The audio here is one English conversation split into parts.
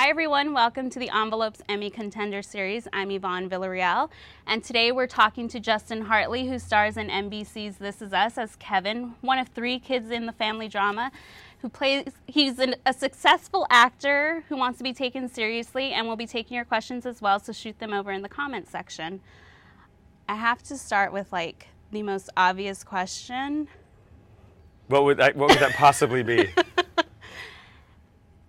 Hi everyone, welcome to the Envelopes Emmy Contender Series. I'm Yvonne Villarreal, and today we're talking to Justin Hartley, who stars in NBC's This Is Us as Kevin, one of three kids in the family drama, he's a successful actor who wants to be taken seriously, and we'll be taking your questions as well, so shoot them over in the comments section. I have to start with the most obvious question. What would that possibly be?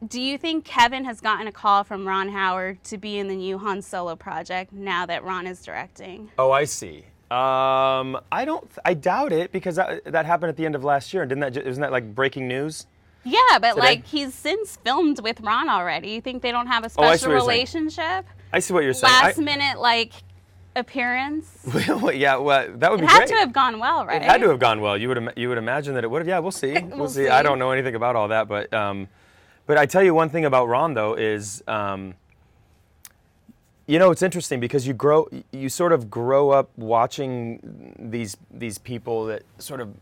Do you think Kevin has gotten a call from Ron Howard to be in the new Han Solo project now that Ron is directing? Oh, I see. I doubt it, because that happened at the end of last year, and isn't that like breaking news? Yeah, but today? he's since filmed with Ron already. You think they don't have a special relationship? I see what you're saying. Last minute appearance. Yeah, well, that would be It had great. to have gone well, right? It had to have gone well. You would imagine that it would have. Yeah, we'll see. We'll see. I don't know anything about all that, but I tell you one thing about Ron though is, it's interesting because you sort of grow up watching these people that sort of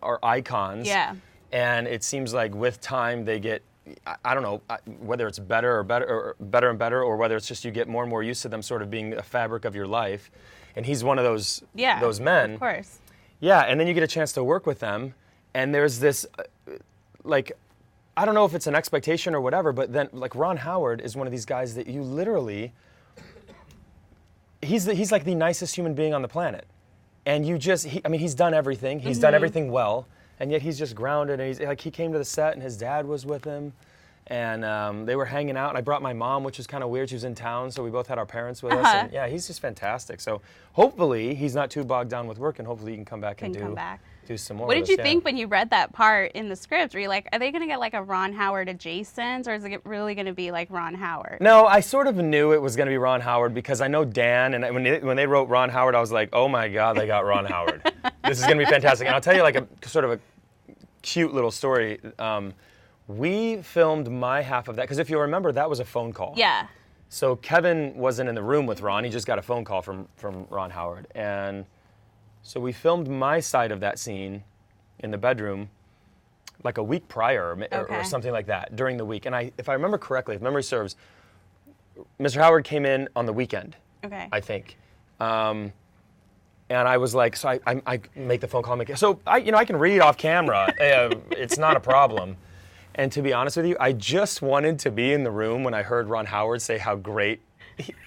are icons. Yeah. And it seems like with time they get, I don't know whether it's better and better, or whether it's just you get more and more used to them sort of being a fabric of your life. And he's one of those men. Of course. Yeah, and then you get a chance to work with them, and there's this I don't know if it's an expectation or whatever, but then Ron Howard is one of these guys that you literally, he's like the nicest human being on the planet. And he's done everything. He's done everything well. And yet he's just grounded, and he came to the set and his dad was with him, and they were hanging out, and I brought my mom, which was kind of weird. She was in town, so we both had our parents with us, and yeah, he's just fantastic. So hopefully he's not too bogged down with work, and hopefully he can come back and do some more. What did you think when you read that part in the script? Were you like, are they going to get a Ron Howard adjacent, or is it really going to be like Ron Howard? No, I sort of knew it was going to be Ron Howard because I know Dan, and when they wrote Ron Howard, I was like, oh my God, they got Ron Howard. This is going to be fantastic. And I'll tell you a sort of a cute little story. We filmed my half of that, because if you remember, that was a phone call. Yeah. So Kevin wasn't in the room with Ron, he just got a phone call from Ron Howard. And so we filmed my side of that scene in the bedroom like a week prior or something like that during the week. And if I remember correctly, if memory serves, Mr. Howard came in on the weekend, I think. And I was like, so I make the phone call. I can read off camera. It's not a problem. And to be honest with you, I just wanted to be in the room when I heard Ron Howard say how great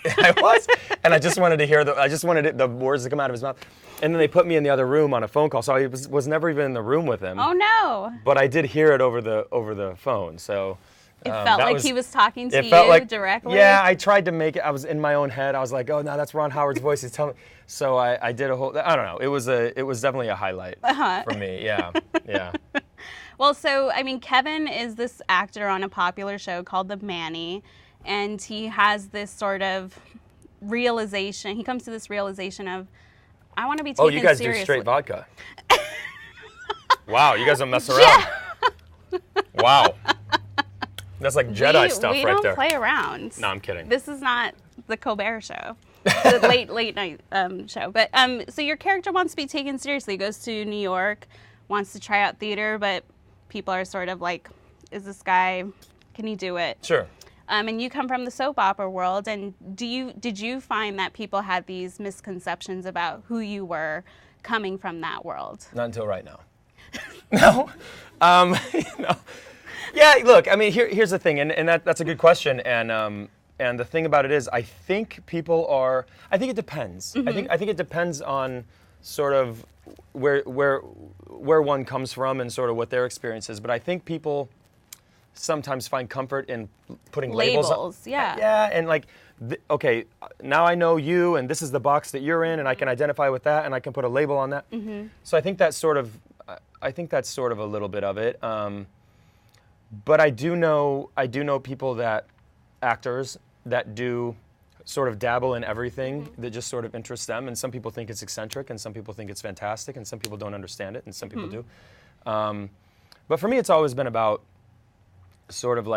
I was, and I just wanted to hear the words to come out of his mouth. And then they put me in the other room on a phone call, so I was never even in the room with him. Oh no! But I did hear it over the phone. So it felt like he was talking to you directly. Yeah, I tried to make it. I was in my own head. I was like, oh no, that's Ron Howard's voice. He's telling me. So I did a whole. I don't know. It was definitely a highlight for me. Yeah, yeah. Well, so Kevin is this actor on a popular show called The Manny, and he has this sort of realization. He comes to this realization of, I want to be taken seriously. Oh, you guys do straight vodka. Wow, you guys don't mess around. Yeah. Wow. That's like Jedi stuff right there. We don't play around. No, I'm kidding. This is not the Colbert Show, the late night show. But so your character wants to be taken seriously. He goes to New York, wants to try out theater, but people are sort of like, is this guy, can he do it? Sure. And you come from the soap opera world, and did you find that people had these misconceptions about who you were coming from that world? Not until right now. No. No. Yeah, look, here's the thing, and that's a good question, and the thing about it is, I think it depends. Mm-hmm. I think it depends on sort of where one comes from and sort of what their experience is, but I think people sometimes find comfort in putting labels on. Yeah. Yeah, and okay, now I know you, and this is the box that you're in, and I can identify with that, and I can put a label on that. Mm-hmm. So I think that's sort of a little bit of it. But I do know people actors that do sort of dabble in everything that just sort of interests them, and some people think it's eccentric, and some people think it's fantastic, and some people don't understand it, and some people do. But for me, it's always been about sort of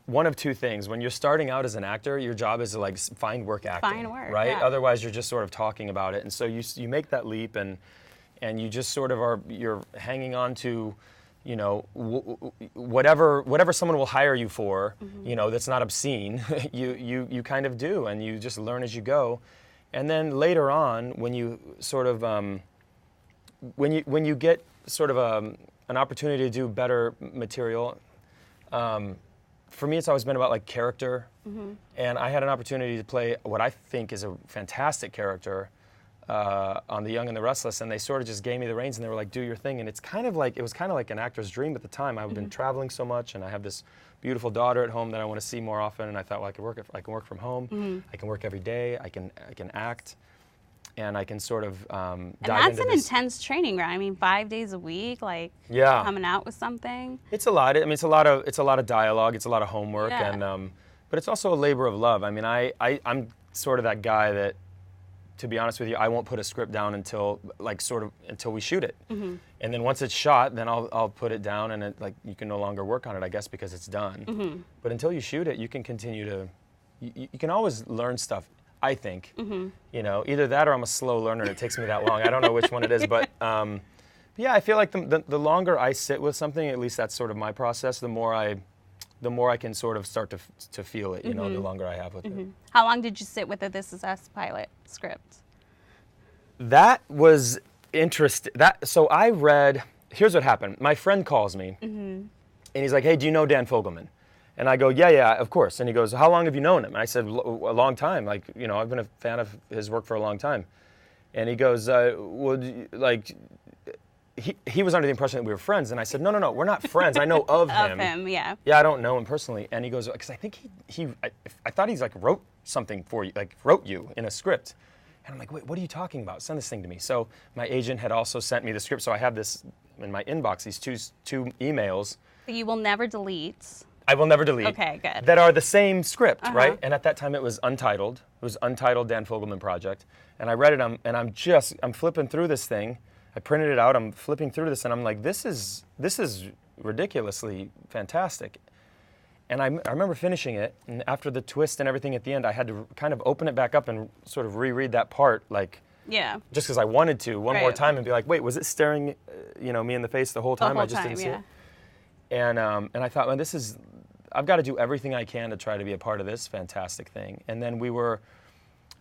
one of two things. When you're starting out as an actor, your job is to find work acting. Find work, right? yeah. Otherwise, you're just sort of talking about it, and so you make that leap, and you just sort of you're hanging on to you know, whatever someone will hire you for, you know, that's not obscene, you kind of do, and you just learn as you go. And then later on, when you sort of, when you get sort of an opportunity to do better material, for me, it's always been about like character. And I had an opportunity to play what I think is a fantastic character on The Young and the Restless, and they sort of just gave me the reins and they were like, do your thing. And it's kind of like, it was kind of like an actor's dream at the time. I've been traveling so much, and I have this beautiful daughter at home that I want to see more often, and I thought, well, I can work from home. I can work every day. I can act, and I can sort of dive into this. And that's an intense training, right? I mean, 5 days a week, like coming out with something. It's a lot. I mean, it's a lot of dialogue. It's a lot of homework, and but it's also a labor of love. I mean, I'm sort of that guy that, to be honest with you, I won't put a script down until we shoot it. And then once it's shot, then I'll put it down, and you can no longer work on it, I guess, because it's done. But until you shoot it, you can continue to, you can always learn stuff, I think. You know, either that or I'm a slow learner and it takes me that long. I don't know which one it is, but yeah, I feel like the longer I sit with something, at least that's sort of my process, the more I can sort of start to feel it, you know, the longer I have with it. How long did you sit with the This Is Us pilot script? That was interesting. So I read, here's what happened. My friend calls me, and he's like, hey, do you know Dan Fogelman? And I go, yeah, of course. And he goes, how long have you known him? And I said, a long time. Like, you know, I've been a fan of his work for a long time. And he goes, he was under the impression that we were friends, and I said, no, we're not friends. I know of him. Of him, yeah. Yeah, I don't know him personally. And he goes, because I think I thought he's like wrote something for you, like wrote you in a script. And I'm like, wait, what are you talking about? Send this thing to me. So my agent had also sent me the script, so I have this in my inbox, these two emails. That you will never delete. I will never delete. Okay, good. That are the same script, right? And at that time it was untitled. It was Untitled Dan Fogelman Project. And I read it, and I'm flipping through this thing. I printed it out, I'm flipping through this, and I'm like, this is ridiculously fantastic. And I remember finishing it, and after the twist and everything at the end, I had to kind of open it back up and sort of reread that part, like, just because I wanted to one more time and be like, wait, was it staring, you know, me in the face the whole time? I just didn't see it. And I thought, well, I've got to do everything I can to try to be a part of this fantastic thing. And then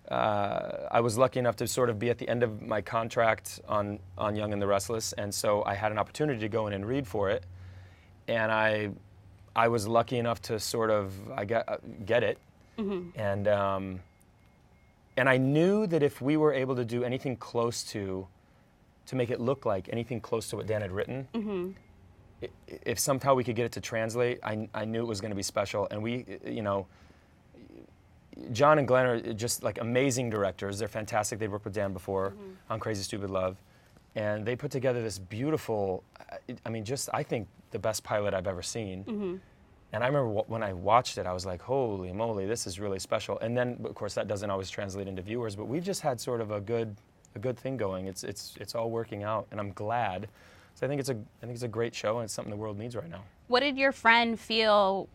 I was lucky enough to sort of be at the end of my contract on Young and the Restless, and so I had an opportunity to go in and read for it, and I was lucky enough to sort of get it, and I knew that if we were able to do anything close to make it look like anything close to what Dan had written, if somehow we could get it to translate, I knew it was going to be special, and we, you know. John and Glenn are just like amazing directors. They're fantastic. They've worked with Dan before on Crazy Stupid Love. And they put together this beautiful, I mean, just I think the best pilot I've ever seen. And I remember when I watched it, I was like, holy moly, this is really special. And then, of course, that doesn't always translate into viewers, but we've just had sort of a good thing going. It's all working out, and I'm glad. So I think it's a great show, and it's something the world needs right now. What did your friend feel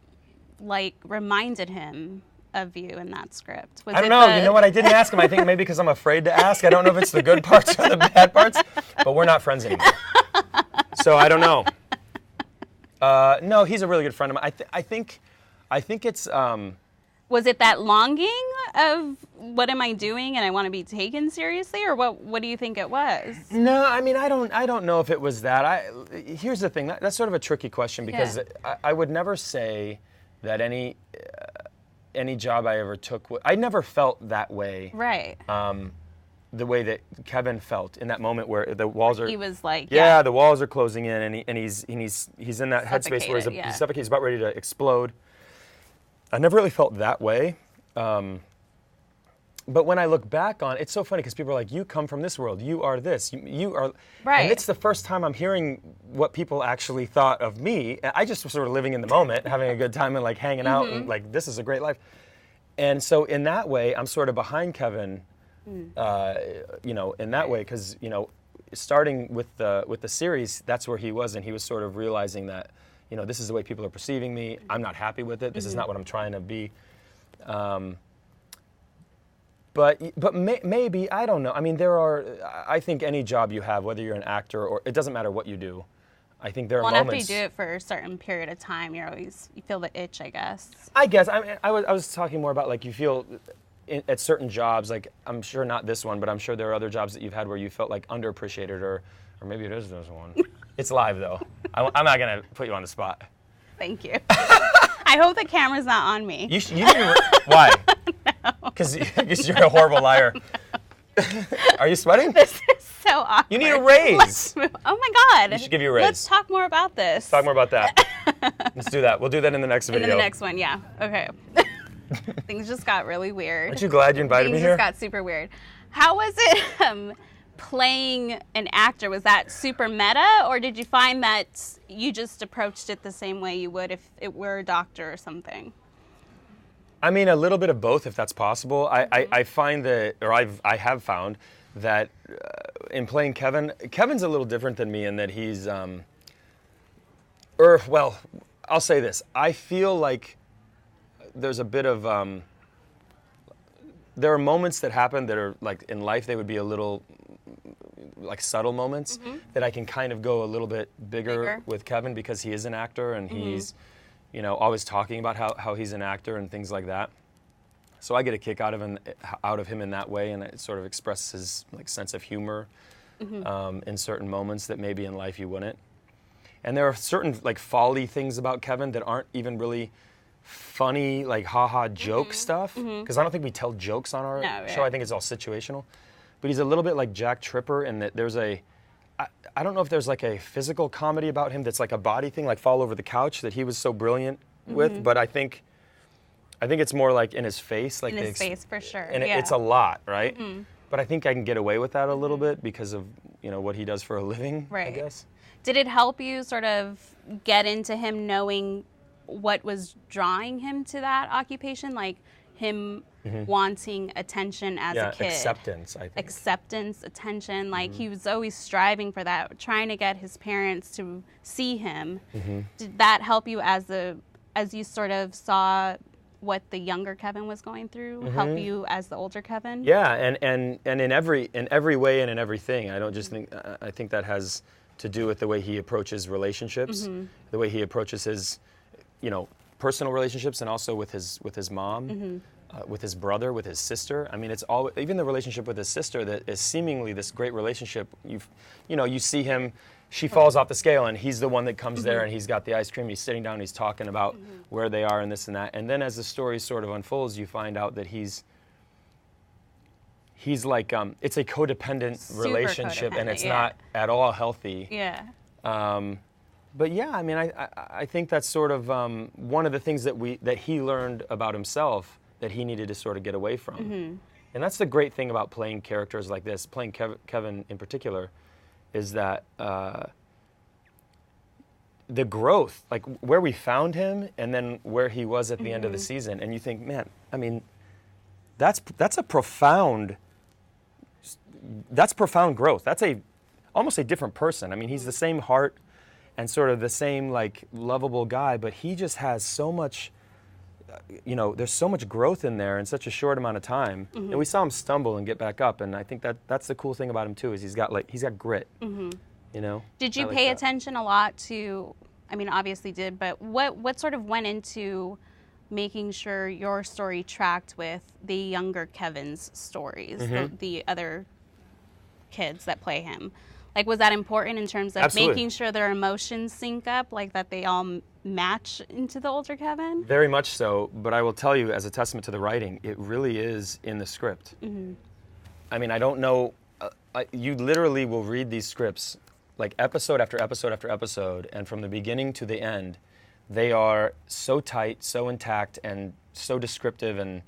like reminded him of you in that script? I don't know. You know what? I didn't ask him. I think maybe because I'm afraid to ask. I don't know if it's the good parts or the bad parts, but we're not friends anymore. So I don't know. No, he's a really good friend of mine. I think it's. Was it that longing of what am I doing and I want to be taken seriously, or what do you think it was? No, I mean I don't know if it was that. Here's the thing. That's sort of a tricky question because I would never say that any job I ever took, I never felt that way. Right. The way that Kevin felt in that moment where the walls are. He was like, the walls are closing in, and he's in that headspace where he's suffocated, he's about ready to explode. I never really felt that way. But when I look back on, it's so funny because people are like, you come from this world, you are this, you are, right. And it's the first time I'm hearing what people actually thought of me. I just was sort of living in the moment, having a good time and like hanging out and like, this is a great life. And so in that way, I'm sort of behind Kevin, you know, in that way, because, you know, starting with the series, that's where he was, and he was sort of realizing that, you know, this is the way people are perceiving me. I'm not happy with it. This is not what I'm trying to be. But maybe, I don't know. I mean, I think any job you have, whether you're an actor or, it doesn't matter what you do, I think there are Well, moments. and after you do it for a certain period of time, you feel the itch, I guess. I guess I was talking more about like you feel at certain jobs, like I'm sure not this one, but I'm sure there are other jobs that you've had where you felt like underappreciated, or maybe it is this one. It's live though. I'm not gonna put you on the spot. Thank you. I hope the camera's not on me. You why? Because you're a horrible liar. No. Are you sweating? This is so awkward. You need a raise. Let's move. Oh my God. You should give you a raise. Let's talk more about this. Talk more about that. Let's do that. We'll do that in the next video. In the next one, yeah. Okay. Things just got really weird. Aren't you glad you invited me here? Things just got super weird. How was it playing an actor? Was that super meta, or did you find that you just approached it the same way you would if it were a doctor or something? I mean, a little bit of both, if that's possible. I find that, or I have found that in playing Kevin's a little different than me in that he's, well, I'll say this. I feel like there's a bit of, there are moments that happen that are like in life, they would be a little like subtle moments that I can kind of go a little bit bigger with Kevin because he is an actor and he's, always talking about how he's an actor and things like that. So I get a kick out of him in that way, and it sort of expresses his like sense of humor in certain moments that maybe in life you wouldn't. And there are certain like folly things about Kevin that aren't even really funny, like ha-ha joke stuff, because I don't think we tell jokes on our show. I think it's all situational. But he's a little bit like Jack Tripper in that there's I don't know if there's like a physical comedy about him that's like a body thing, like Fall Over the Couch, that he was so brilliant with, but I think it's more like in his face. Like in his face, for sure. And it's a lot, right? But I think I can get away with that a little bit because of, what he does for a living, I guess. Did it help you sort of get into him knowing what was drawing him to that occupation? Like him wanting attention as a kid. Acceptance, I think. Acceptance, attention. Like he was always striving for that, trying to get his parents to see him. Did that help you as you sort of saw what the younger Kevin was going through, help you as the older Kevin? Yeah, and in every way and in everything. I don't just think, I think that has to do with the way he approaches relationships, the way he approaches his, personal relationships, and also with his mom, with his brother, with his sister. I mean, it's all, even the relationship with his sister that is seemingly this great relationship. You see him, she falls off the scale, and he's the one that comes there, and he's got the ice cream. He's sitting down, he's talking about where they are and this and that. And then as the story sort of unfolds, you find out that he's like, it's a codependent relationship, and it's not at all healthy. Yeah. But yeah, I mean, I think that's sort of one of the things that he learned about himself that he needed to sort of get away from. And that's the great thing about playing characters like this, playing Kevin in particular, is that the growth, like where we found him and then where he was at the end of the season. And you think, man, I mean, that's profound growth. That's almost a different person. I mean, he's the same heart and sort of the same like lovable guy, but he just has so much, there's so much growth in there in such a short amount of time. And we saw him stumble and get back up, and I think that's the cool thing about him too, is he's got grit. Did you pay attention a lot to, I mean, obviously did, but what sort of went into making sure your story tracked with the younger Kevin's stories, the other kids that play him? Like, was that important in terms of making sure their emotions sync up, like that they all match into the older Kevin? Very much so, but I will tell you, as a testament to the writing, it really is in the script. I mean, I don't know, you literally will read these scripts like episode after episode after episode, and from the beginning to the end, they are so tight, so intact, and so descriptive, and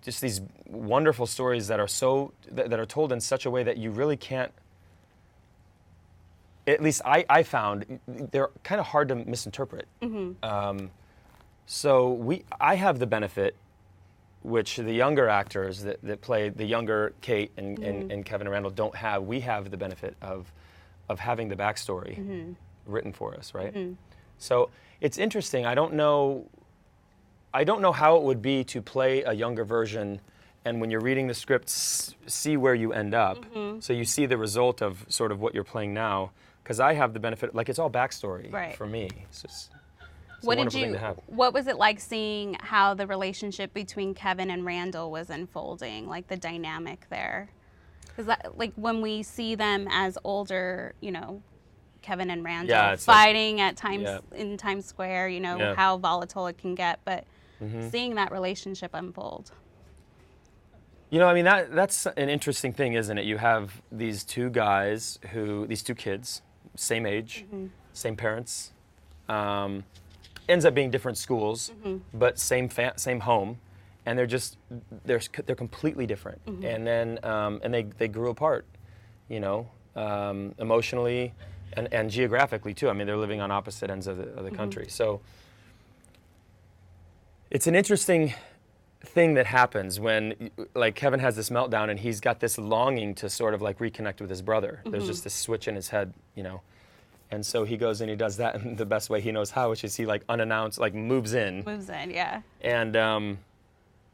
just these wonderful stories that are told in such a way that you really can't, at least I found, they're kind of hard to misinterpret. So I have the benefit, which the younger actors that play the younger Kate and Kevin and Randall don't have. We have the benefit of having the backstory written for us, right? So it's interesting. I don't know how it would be to play a younger version, and when you're reading the script, see where you end up. So you see the result of sort of what you're playing now. because I have the benefit, like it's all backstory Right. for me. It's just it's a What did wonderful thing you? to have. What was it like seeing how the relationship between Kevin and Randall was unfolding, like the dynamic there? Because like when we see them as older, Kevin and Randall Yeah, it's fighting at times Yeah. in Times Square, Yeah. how volatile it can get, but Mm-hmm. seeing that relationship unfold. I mean, that's an interesting thing, isn't it? You have these two guys these two kids, same age, same parents, ends up being different schools, but same home, and they're completely different. And then and they grew apart, emotionally and geographically too. I mean, they're living on opposite ends of the country. So it's an interesting thing that happens when, like, Kevin has this meltdown and he's got this longing to sort of like reconnect with his brother. There's just this switch in his head, and so he goes and he does that in the best way he knows how, which is he like unannounced, like moves in, Yeah. and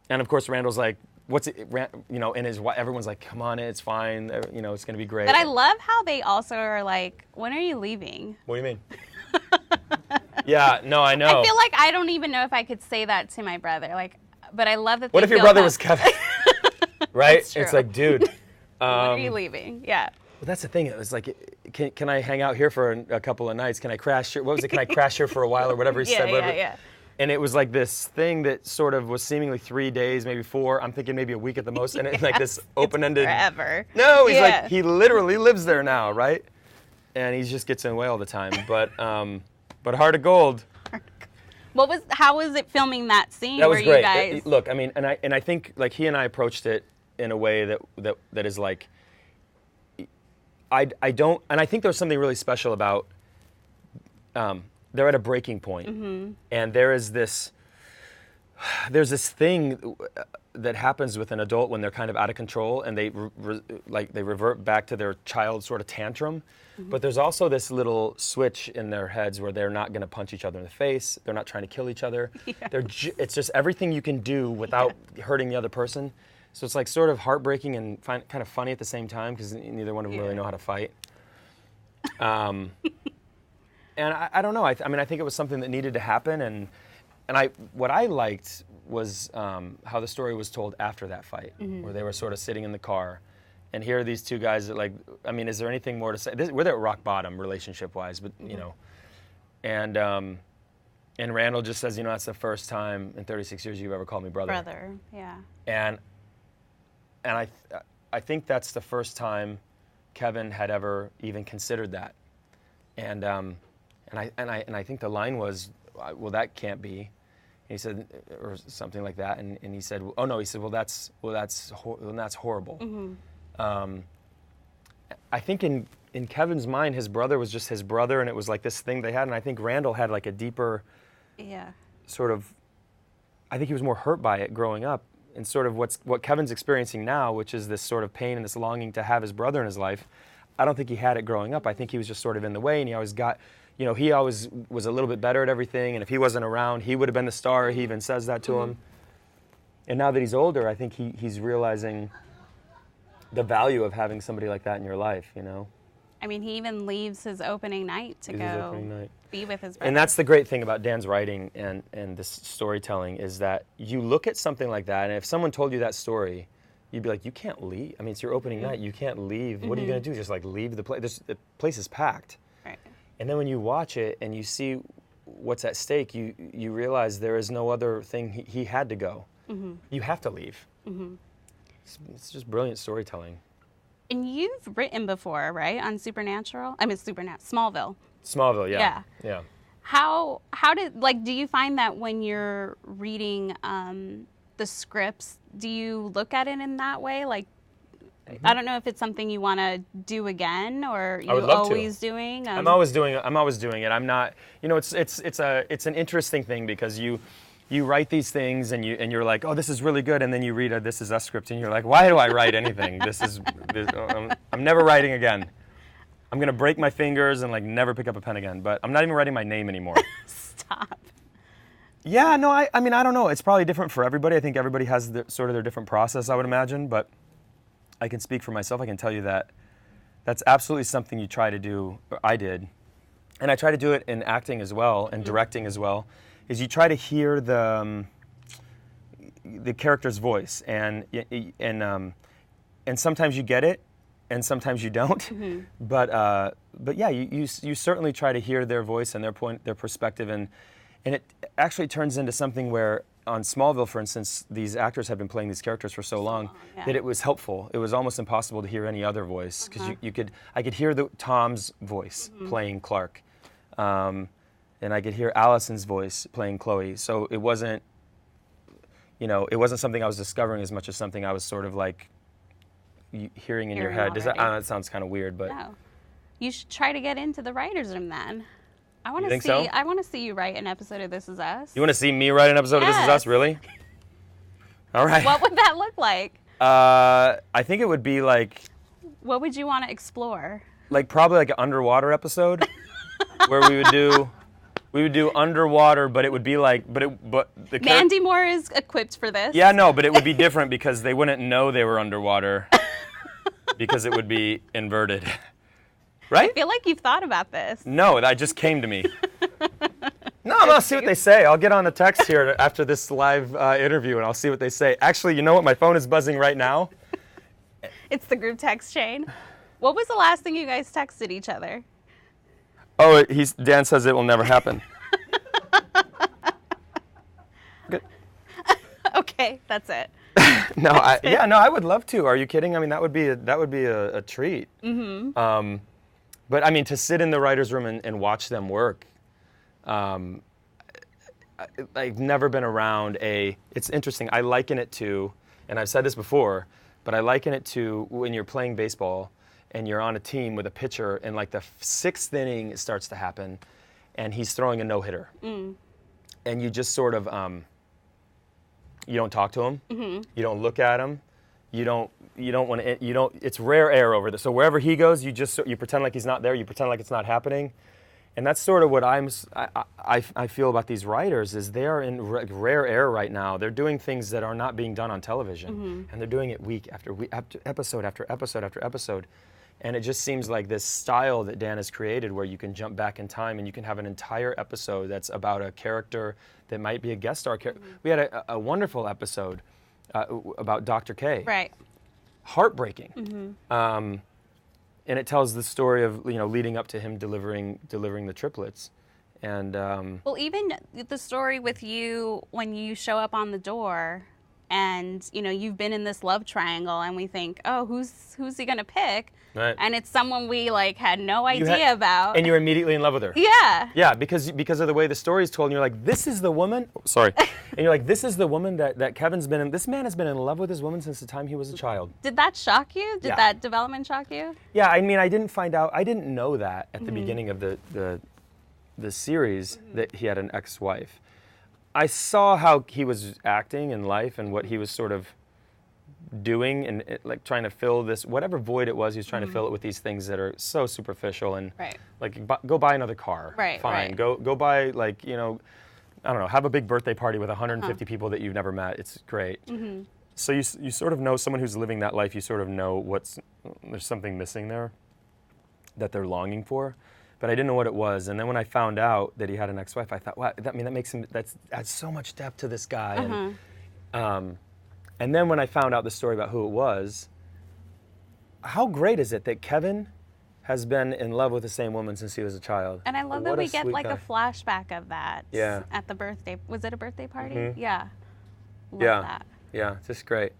of course Randall's like, what's it, and everyone's like, come on, it's fine, it's gonna be great. But I love how they also are like, when are you leaving? What do you mean? Yeah, no, I know. I feel like I don't even know if I could say that to my brother. Like, but I love that. What if your brother was Kevin? Right? That's true. It's like, dude. When are you leaving? Yeah. Well, that's the thing. It was like, can I hang out here for a couple of nights? Can I crash here? What was it? Can I crash here for a while or whatever he said? Whatever. Yeah. And it was like this thing that sort of was seemingly 3 days, maybe 4. I'm thinking maybe a week at the most. And it's like this open-ended. Forever. No, he's like, he literally lives there now, right? And he just gets in the way all the time. But Heart of Gold. How was it filming that scene? That was where great. You guys... Look, I mean, and I think like he and I approached it in a way that is like, I don't, and I think there's something really special about. They're at a breaking point, and there's this thing that happens with an adult when they're kind of out of control and they revert back to their child sort of tantrum. But there's also this little switch in their heads where they're not going to punch each other in the face. They're not trying to kill each other. Yeah. It's just everything you can do without hurting the other person. So it's like sort of heartbreaking and kind of funny at the same time because neither one of them really know how to fight. And I don't know. I mean, I think it was something that needed to happen. And what I liked was how the story was told after that fight, where they were sort of sitting in the car. And here are these two guys that, like, I mean, is there anything more to say? We're at rock bottom relationship-wise, but, And Randall just says, that's the first time in 36 years you've ever called me brother. Brother, yeah. And I think that's the first time Kevin had ever even considered that. And I think the line was, well, that can't be. And he said, or something like that. And he said, oh no, he said, well, that's horrible. I think in Kevin's mind, his brother was just his brother, and it was like this thing they had. And I think Randall had like a deeper, sort of, I think he was more hurt by it growing up, and sort of what Kevin's experiencing now, which is this sort of pain and this longing to have his brother in his life. I don't think he had it growing up. I think he was just sort of in the way, and he always got, he always was a little bit better at everything, and if he wasn't around, he would have been the star. He even says that to him. And now that he's older, I think he's realizing the value of having somebody like that in your life, I mean, he even leaves his opening night to go be with his brother. And that's the great thing about Dan's writing and this storytelling is that you look at something like that, and if someone told you that story, you'd be like, you can't leave. I mean, it's your opening night. You can't leave. What are you going to do? Just like leave the place? The place is packed. Right. And then when you watch it and you see what's at stake, you realize there is no other thing. He had to go. You have to leave. It's just brilliant storytelling. And you've written before, right, on Supernatural? I mean, Smallville. Smallville, yeah. Yeah. How do you find that when you're reading the scripts, do you look at it in that way? Like, I don't know if it's something you want to do again, or you're always doing. I'm always doing it. I'm not. It's an interesting thing because you write these things and you're like, oh, this is really good, and then you read a This Is Us script and you're like, why do I write anything? I'm never writing again. I'm gonna break my fingers and like never pick up a pen again. But I'm not even writing my name anymore. Stop. Yeah, no, I mean, I don't know. It's probably different for everybody. I think everybody has sort of their different process, I would imagine. But I can speak for myself. I can tell you that that's absolutely something you try to do, or I did, and I try to do it in acting as well and directing as well, is you try to hear the character's voice, and sometimes you get it, and sometimes you don't. But yeah, you certainly try to hear their voice and their perspective, and it actually turns into something where on Smallville, for instance, these actors have been playing these characters for so long that it was helpful. It was almost impossible to hear any other voice because I could hear Tom's voice playing Clark, and I could hear Allison's voice playing Chloe. So it wasn't, it wasn't something I was discovering as much as something I was sort of like hearing in your head. Does that? I know it sounds kind of weird, but no. You should try to get into the writers' room then. I want to see. So? I want to see you write an episode of This Is Us. You want to see me write an episode of This Is Us, really? All right. What would that look like? I think it would be like. What would you want to explore? Like probably like an underwater episode, where we would do underwater, but it would be like, Mandy Moore is equipped for this. Yeah, no, but it would be different because they wouldn't know they were underwater, because it would be inverted. Right? I feel like you've thought about this. No, that just came to me. No, I'll see what they say. I'll get on the text here after this live interview, and I'll see what they say. Actually, you know what? My phone is buzzing right now. It's the group text chain. What was the last thing you guys texted each other? Oh, Dan says it will never happen. Good. Okay, that's it. No, I would love to. Are you kidding? I mean, that would be a treat. But I mean, to sit in the writer's room and watch them work, I've never been around it's interesting, I liken it to, and I've said this before, but I liken it to when you're playing baseball and you're on a team with a pitcher, and like the sixth inning, it starts to happen, and he's throwing a no-hitter. And you just sort of, you don't talk to him, you don't look at him, it's rare air over there. So wherever he goes, you pretend like he's not there, you pretend like it's not happening. And that's sort of what I feel about these writers, is they are in rare air right now. They're doing things that are not being done on television. And they're doing it week after week, episode after episode after episode. And it just seems like this style that Dan has created, where you can jump back in time and you can have an entire episode that's about a character that might be a guest star character. We had a wonderful episode about Dr. K. Right. Heartbreaking. And it tells the story of leading up to him delivering the triplets, and well, even the story with you when you show up on the door, and you've been in this love triangle, and we think, oh, who's he gonna pick? Right. And it's someone we had no idea about. And you're immediately in love with her. Yeah. Yeah, because of the way the story is told, and you're like, this is the woman. Sorry. And you're like, this is the woman that Kevin's been in. This man has been in love with this woman since the time he was a child. Did that shock you? Did that development shock you? Yeah, I mean, I didn't know that at the beginning of the series, that he had an ex-wife. I saw how he was acting in life and what he was sort of doing, and like trying to fill this, whatever void it was, he was trying to fill it with these things that are so superficial, and like go buy another car. Right. Fine. Right. Go buy, like, I don't know, have a big birthday party with 150 people that you've never met. It's great. So you sort of know someone who's living that life, you sort of know there's something missing there that they're longing for. But I didn't know what it was, and then when I found out that he had an ex-wife, I thought, wow, that makes him, adds so much depth to this guy. And then when I found out the story about who it was, how great is it that Kevin has been in love with the same woman since he was a child? And I love that we get like a flashback of that. Yeah. At the birthday, was it a birthday party? Yeah. Love that. Yeah, just great.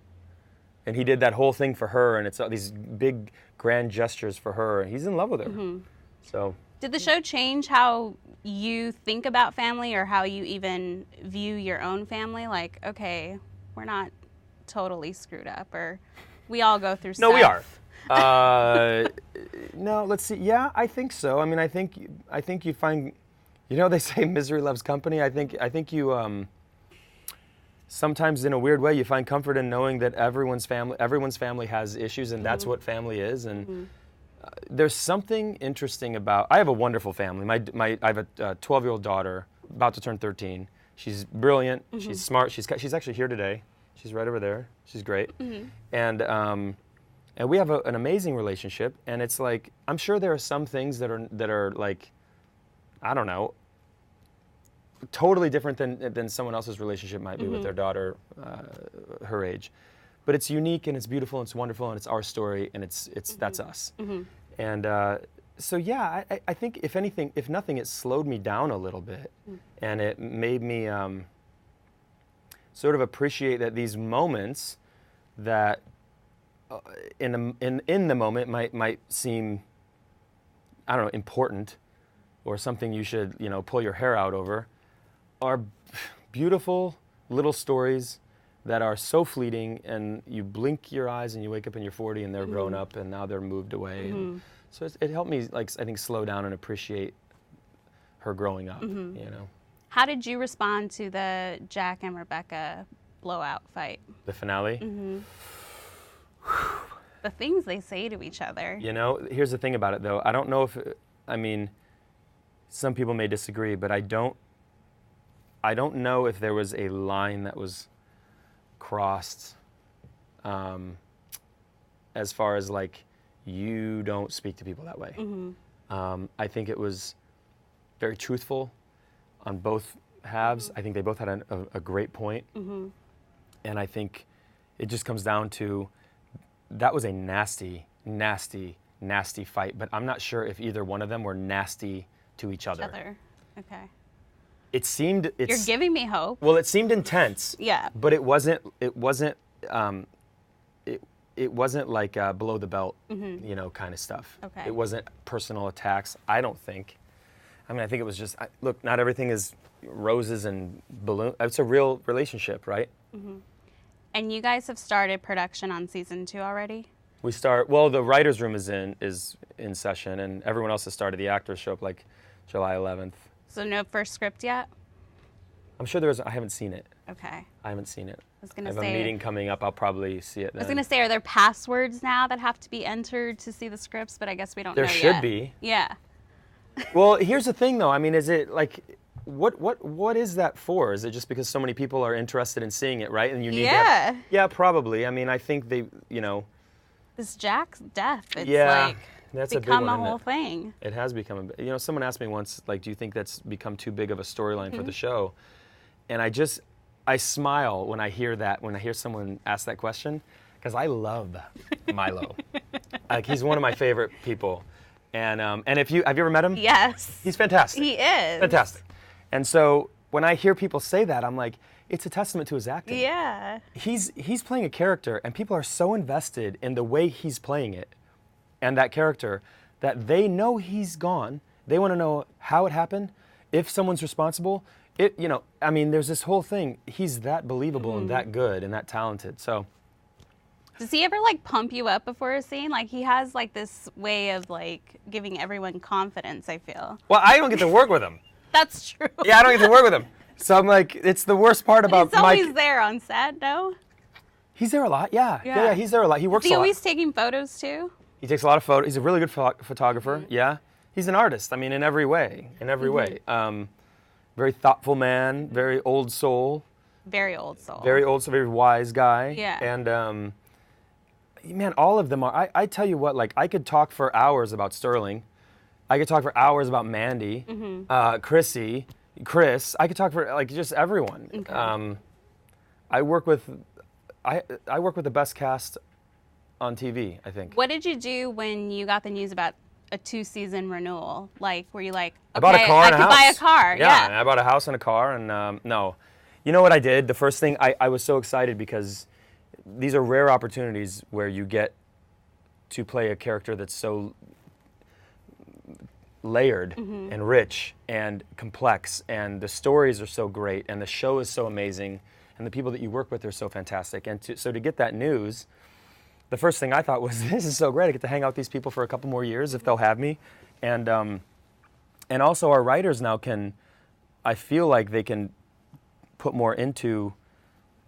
And he did that whole thing for her, and it's these big grand gestures for her, and he's in love with her. So. Did the show change how you think about family, or how you even view your own family? Like, okay, we're not totally screwed up, or we all go through stuff. No, we are. No, let's see. Yeah, I think so. I mean, I think you find, they say misery loves company. I think you sometimes, in a weird way, you find comfort in knowing that everyone's family has issues, and that's what family is. And there's something interesting about. I have a wonderful family. I have a 12-year-old daughter, about to turn 13. She's brilliant. She's smart. She's actually here today. She's right over there. She's great. And And we have an amazing relationship, and it's like, I'm sure there are some things that are like, I don't know, totally different than someone else's relationship might be with their daughter her age. But it's unique, and it's beautiful, and it's wonderful, and it's our story, and it's that's us. And so yeah, I think if anything, if nothing, it slowed me down a little bit, and it made me sort of appreciate that these moments that in the moment might seem, I don't know, important, or something you should, you know, pull your hair out over, are beautiful little stories that are so fleeting, and you blink your eyes and you wake up and you're 40 and they're grown up and now they're moved away. And so it helped me, like, I think, slow down and appreciate her growing up, you know. How did you respond to the Jack and Rebecca blowout fight? The finale? The things they say to each other. You know, here's the thing about it, though. I don't know if, I mean, some people may disagree, but I don't know if there was a line that was crossed as far as, like, you don't speak to people that way. I think it was very truthful on both halves. I think they both had a great point. And I think it just comes down to, that was a nasty, nasty, nasty fight, but I'm not sure if either one of them were nasty to each other. Okay. It seemed, You're giving me hope. well, it seemed intense. Yeah. But it wasn't like below the belt, you know, kind of stuff. Okay. It wasn't personal attacks, I don't think. I mean, I think it was just, look, not everything is roses and balloons. It's a real relationship, right? And you guys have started production on season 2 already? Well, the writer's room is in session, and everyone else has started. The actors show up like July 11th. So no first script yet? I'm sure I haven't seen it. Okay. I haven't seen it. I was gonna have say, a meeting coming up. I'll probably see it then. I was going to say, are there passwords now that have to be entered to see the scripts? But I guess we don't know There yet. should be. Yeah. Well, here's the thing, though. I mean, is it like, what is that for? Is it just because so many people are interested in seeing it, right? And you need to have, yeah, probably. I mean, I think they, you know. This Jack's death, it's yeah, that's become a big one, a whole thing. It has become you know, someone asked me once, like, do you think that's become too big of a storyline for the show? And I smile when I hear that, when I hear someone ask that question, because I love Milo. Like, he's one of my favorite people. And have you ever met him? Yes. He's fantastic. He is. Fantastic. And so when I hear people say that, I'm like, it's a testament to his acting. Yeah. He's playing a character, and people are so invested in the way he's playing it and that character that they know he's gone. They want to know how it happened, if someone's responsible. You know, I mean, there's this whole thing. He's that believable and that good and that talented. So. Does he ever, like, pump you up before a scene? Like, he has, like, this way of, like, giving everyone confidence, I feel. Well, I don't get to work with him. That's true. Yeah, I don't get to work with him. So I'm like, it's the worst part about Mike. He's always there on set, no? He's there a lot, yeah, he's there a lot. He works a lot. Is he always taking photos, too? He takes a lot of photos. He's a really good photographer, yeah. He's an artist, I mean, in every way, way. Very thoughtful man, very old soul. Very old soul. Very old soul, very wise guy. Yeah. And, man, all of them are, I tell you what, like, I could talk for hours about Sterling. I could talk for hours about Mandy, Chrissy, Chris. I could talk for, like, just everyone. Okay. I work with the best cast on TV, I think. What did you do when you got the news about a 2-season renewal? Like, were you like, okay, I bought a car and a house. I could buy a car. Yeah, and I bought a house and a car, and no. You know what I did? The first thing, I was so excited because these are rare opportunities where you get to play a character that's so layered and rich and complex, and the stories are so great, and the show is so amazing, and the people that you work with are so fantastic. And so to get that news, the first thing I thought was, this is so great. I get to hang out with these people for a couple more years if they'll have me. And also our writers now I feel like they can put more into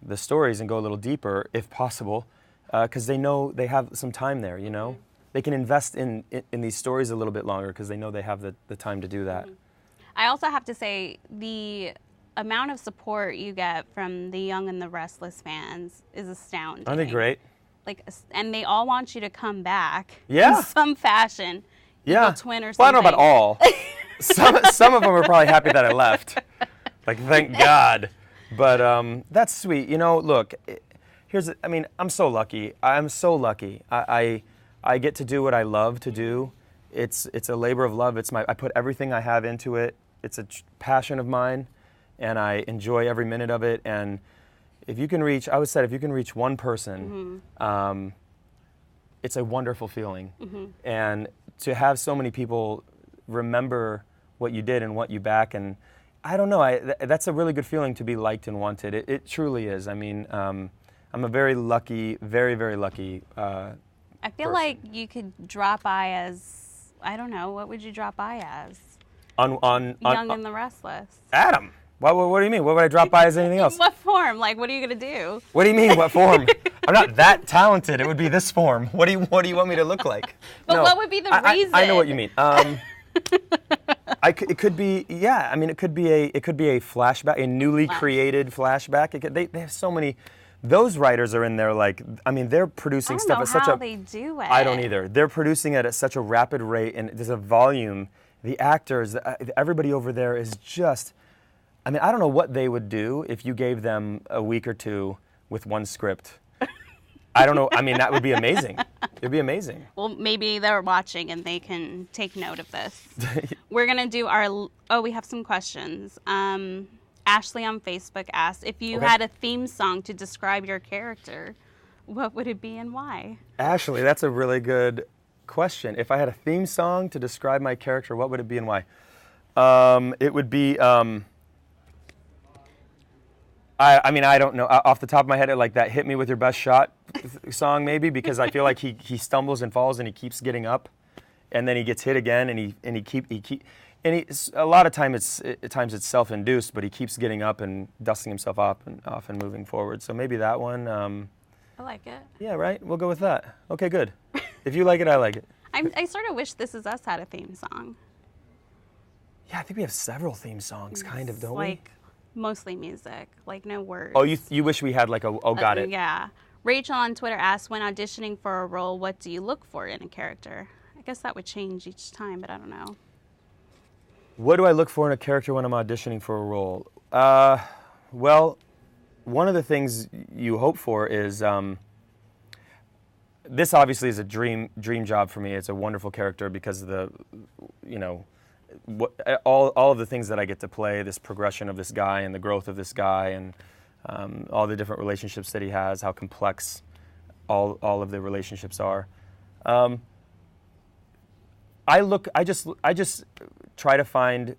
the stories and go a little deeper if possible, because they know they have some time there, you know? They can invest in these stories a little bit longer because they know they have the time to do that. I also have to say, the amount of support you get from the Young and the Restless fans is astounding. Aren't they great? and they all want you to come back Yeah. in some fashion. Yeah. Evil twin or Well, I something. don't know about all. Some of them are probably happy that I left. Like, thank God. But that's sweet. You know, look, I'm so lucky. I'm so lucky. I get to do what I love to do. It's a labor of love. I put everything I have into it. It's a passion of mine, and I enjoy every minute of it. And if you can reach one person, it's a wonderful feeling. And to have so many people remember what you did and what you back, and I don't know, that's a really good feeling to be liked and wanted. It truly is. I mean, I'm a very lucky, very, very lucky I feel person. like you could drop by as, I don't know, what would you drop by as? On Young and the Restless. Adam. What do you mean? What would I drop by as anything else? What form? Like, what are you going to do? What do you mean, what form? I'm not that talented. It would be this form. What do you want me to look like? But what would be the reason? I know what you mean. It could be, yeah. I mean, it could be a flashback, a newly created flashback. They have so many. Those writers are in there, like, I mean, they're producing stuff at such a. I don't know how they do it. I don't either. They're producing it at such a rapid rate, and there's a volume. The actors, everybody over there is just. I mean, I don't know what they would do if you gave them a week or two with one script. I don't know. I mean, that would be amazing. It'd be amazing. Well, maybe they're watching and they can take note of this. We're going to do we have some questions. Ashley on Facebook asked, if you had a theme song to describe your character, what would it be and why? Ashley, that's a really good question. If I had a theme song to describe my character, what would it be and why? It would be... I mean, I don't know. Off the top of my head, like that "Hit Me with Your Best Shot" song, maybe, because I feel like he stumbles and falls and he keeps getting up, and then he gets hit again, a lot of times it's self-induced, but he keeps getting up and dusting himself off and moving forward. So maybe that one. I like it. Yeah, right. We'll go with that. Okay, good. If you like it, I like it. I sort of wish This Is Us had a theme song. Yeah, I think we have several theme songs, kind of, don't we? Like mostly music, like no words. Oh, you wish we had like got it. Yeah. Rachel on Twitter asked, when auditioning for a role, what do you look for in a character? I guess that would change each time, but I don't know. What do I look for in a character when I'm auditioning for a role? Well, one of the things you hope for is, this obviously is a dream job for me. It's a wonderful character because of the, all of the things that I get to play, this progression of this guy and the growth of this guy, and all the different relationships that he has, how complex all of the relationships are. I just try to find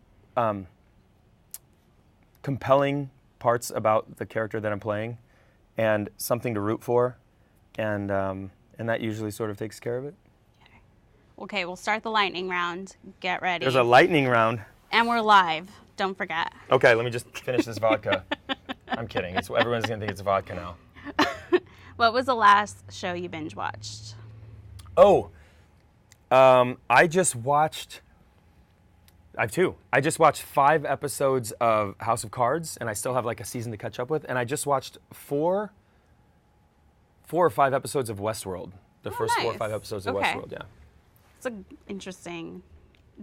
compelling parts about the character that I'm playing, and something to root for, and that usually sort of takes care of it. Okay, we'll start the lightning round. Get ready. There's a lightning round. And we're live. Don't forget. Okay, let me just finish this vodka. I'm kidding. Everyone's gonna think it's vodka now. What was the last show you binge watched? Oh, I just watched. I have two. I just watched 5 episodes of House of Cards, and I still have like a season to catch up with. And I just watched 4 or 5 episodes of Westworld. The first 4 or 5 episodes of Westworld. Yeah. It's an interesting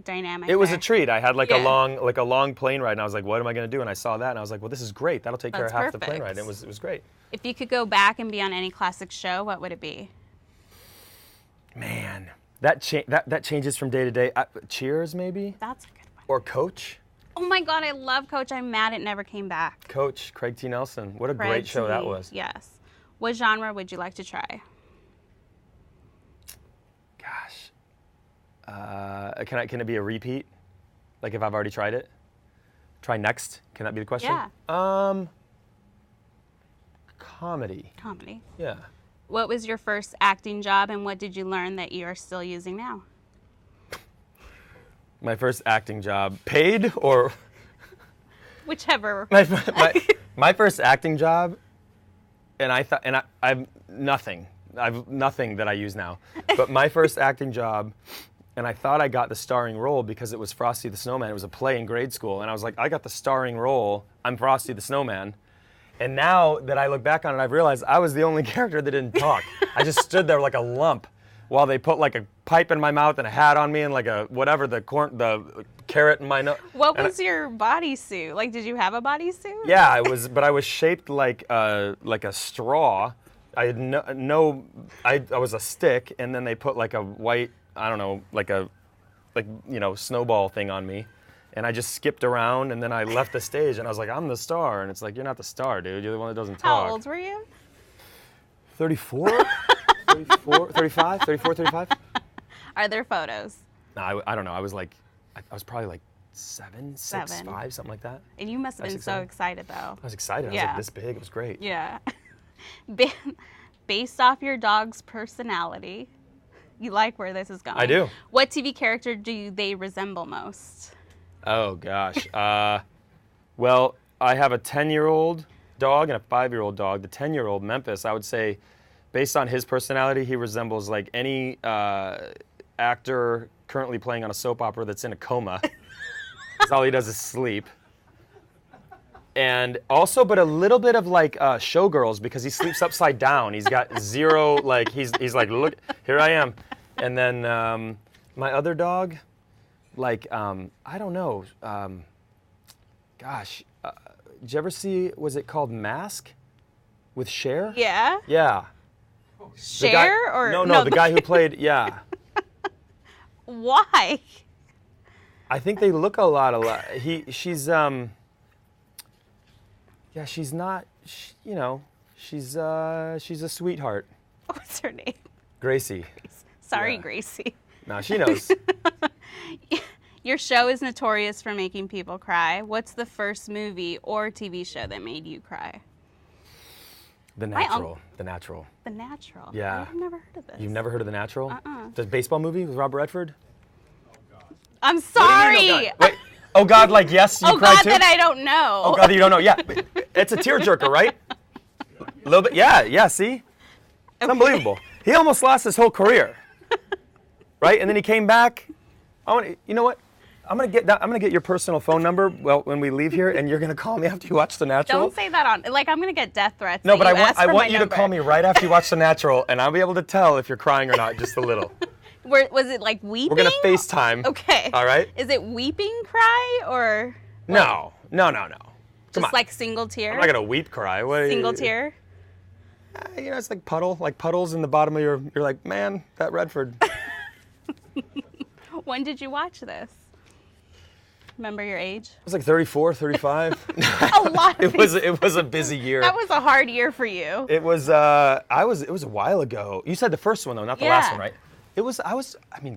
dynamic. It was a treat. I had like a long plane ride, and I was like, "What am I going to do?" And I saw that, and I was like, "Well, this is great. That'll take care of half the plane ride." And it was great. If you could go back and be on any classic show, what would it be? Man, that changes from day to day. Cheers, maybe. That's a good one. Or Coach. Oh my God, I love Coach. I'm mad it never came back. Coach, Craig T. Nelson. What a great show that was. Yes. What genre would you like to try? Gosh. Can it be a repeat? Like if I've already tried it? Try next? Can that be the question? Yeah. Comedy. Comedy. Yeah. What was your first acting job, and what did you learn that you are still using now? My first acting job. Paid or? Whichever. My first acting job, and I've nothing. I've nothing that I use now. But my first acting job, and I thought I got the starring role because it was Frosty the Snowman. It was a play in grade school, and I was like, I got the starring role. I'm Frosty the Snowman. And now that I look back on it, I've realized I was the only character that didn't talk. I just stood there like a lump while they put like a pipe in my mouth and a hat on me and like a whatever, the carrot in my nose. What was your bodysuit? Like, did you have a bodysuit? Yeah, but I was shaped like a straw. I had I was a stick, and then they put like a white, I don't know, like snowball thing on me. And I just skipped around, and then I left the stage, and I was like, I'm the star. And it's like, you're not the star, dude. You're the one that doesn't talk. How old were you? 34? 34, 35? 34, 35? Are there photos? No, I don't know. I was probably like 7, 6, 5, something like that. And you must have been so excited, though. I was excited. I was like this big. It was great. Yeah. Based off your dog's personality, you like where this is going. I do. What TV character do they resemble most? Oh, gosh. Well, I have a 10-year-old dog and a 5-year-old dog. The 10-year-old, Memphis, I would say, based on his personality, he resembles like any actor currently playing on a soap opera that's in a coma. Because all he does is sleep. And also, but a little bit of like Showgirls, because he sleeps upside down. He's got zero, like, he's like, look, here I am. And then my other dog, like, I don't know, gosh, did you ever see, was it called Mask with Cher? Yeah. Yeah. Cher or? No, the guy who played, yeah. Why? I think they look a lot alike. She's not, she's a sweetheart. What's her name? Gracie. Sorry, Yeah. Gracie. No, she knows. Your show is notorious for making people cry. What's the first movie or TV show that made you cry? The Natural. The Natural. The Natural? Yeah. I've never heard of this. You've never heard of The Natural? The baseball movie with Robert Redford? I'm What do you sorry. mean, oh God? Wait. Oh God, like yes, you Oh cried God, too? that I don't know. Oh God, that you don't know. Yeah, it's a tearjerker, right? A little bit. Yeah. See, it's unbelievable. He almost lost his whole career, right? And then he came back. You know what? I'm gonna get your personal phone number. Well, when we leave here, and you're gonna call me after you watch The Natural. Don't say that on. Like, I'm gonna get death threats. No, but I want you to call me right after you watch The Natural, and I'll be able to tell if you're crying or not, just a little. Was it like weeping? We're gonna FaceTime. Okay. All right. Is it weeping cry or? No. Just like single tear. I'm not gonna weep cry. What, Single tear. It's like puddles in the bottom of your. You're like, man, that Redford. When did you watch this? Remember your age? I was like 34, 35. A lot. It was a busy year. That was a hard year for you. It was it was a while ago. You said the first one though, not the last one, right?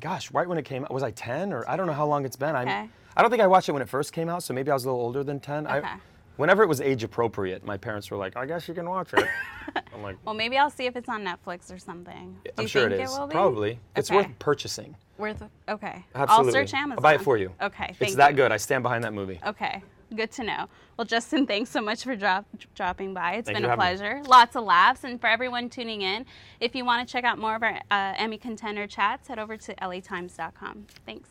Gosh, right when it came out, was I 10 or I don't know how long it's been. Okay. I don't think I watched it when it first came out, so maybe I was a little older than 10. Okay. Whenever it was age appropriate, my parents were like, I guess you can watch it. I'm like, Well, maybe I'll see if it's on Netflix or something. Do I'm you sure think it is. It will be? Probably. It's Okay. worth purchasing. Okay. Absolutely. I'll search Amazon. I'll buy it for you. Okay. It's that good. I stand behind that movie. Okay. Good to know. Well, Justin, thanks so much for dropping by. It's Thank been you a for having pleasure. Lots of laughs. And for everyone tuning in, if you want to check out more of our Emmy Contender chats, head over to latimes.com. Thanks.